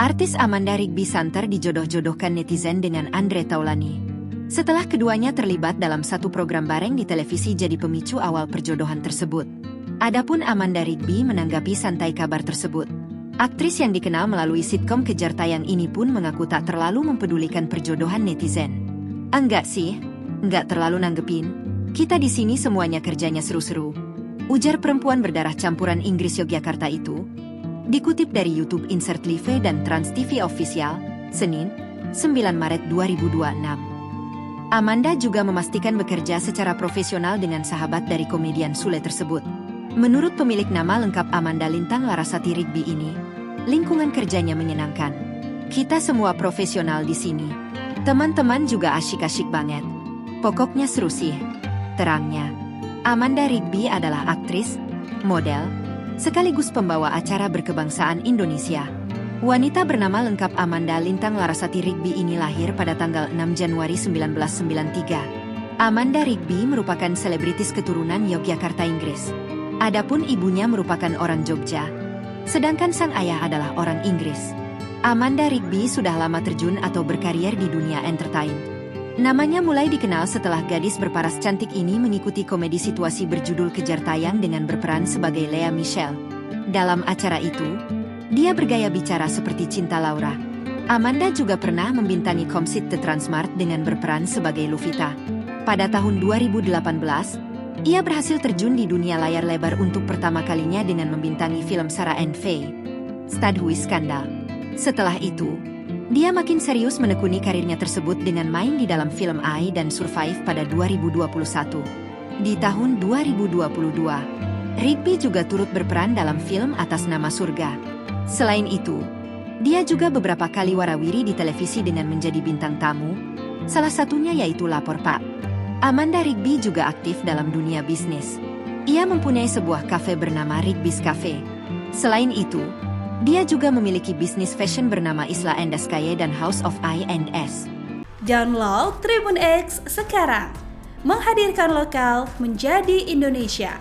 Artis Amanda Rigby santer dijodoh-jodohkan netizen dengan Andre Taulany. Setelah keduanya terlibat dalam satu program bareng di televisi jadi pemicu awal perjodohan tersebut. Adapun Amanda Rigby menanggapi santai kabar tersebut. Aktris yang dikenal melalui sitkom Kejar Tayang ini pun mengaku tak terlalu mempedulikan perjodohan netizen. Enggak sih, enggak terlalu nanggepin. Kita di sini semuanya kerjanya seru-seru. Ujar perempuan berdarah campuran Inggris Yogyakarta itu. Dikutip dari YouTube Insert Live dan Trans TV Official, Senin, 9 Maret 2026. Amanda juga memastikan bekerja secara profesional dengan sahabat dari komedian Sule tersebut. Menurut pemilik nama lengkap Amanda Lintang Larasati Rigby ini, lingkungan kerjanya menyenangkan. Kita semua profesional di sini. Teman-teman juga asyik-asyik banget. Pokoknya seru sih, terangnya. Amanda Rigby adalah aktris, model, sekaligus pembawa acara berkebangsaan Indonesia. Wanita bernama lengkap Amanda Lintang Larasati Rigby ini lahir pada tanggal 6 Januari 1993. Amanda Rigby merupakan selebritis keturunan Yogyakarta, Inggris. Adapun ibunya merupakan orang Jogja, sedangkan sang ayah adalah orang Inggris. Amanda Rigby sudah lama terjun atau berkarier di dunia entertain. Namanya mulai dikenal setelah gadis berparas cantik ini mengikuti komedi situasi berjudul Kejar Tayang dengan berperan sebagai Lea Michele. Dalam acara itu, dia bergaya bicara seperti Cinta Laura. Amanda juga pernah membintangi Komsit The Transmart dengan berperan sebagai Luvita. Pada tahun 2018, ia berhasil terjun di dunia layar lebar untuk pertama kalinya dengan membintangi film Sarah and Faye, Stadhui Skandal. Setelah itu, dia makin serius menekuni karirnya tersebut dengan main di dalam film I dan Survive pada 2021. Di tahun 2022, Rigby juga turut berperan dalam film Atas Nama Surga. Selain itu, dia juga beberapa kali warawiri di televisi dengan menjadi bintang tamu, salah satunya yaitu Lapor Pak. Amanda Rigby juga aktif dalam dunia bisnis. Ia mempunyai sebuah kafe bernama Rigby's Cafe. Selain itu, dia juga memiliki bisnis fashion bernama Isla Endaskaye dan House of I&S. Download Tribun X sekarang, menghadirkan lokal menjadi Indonesia.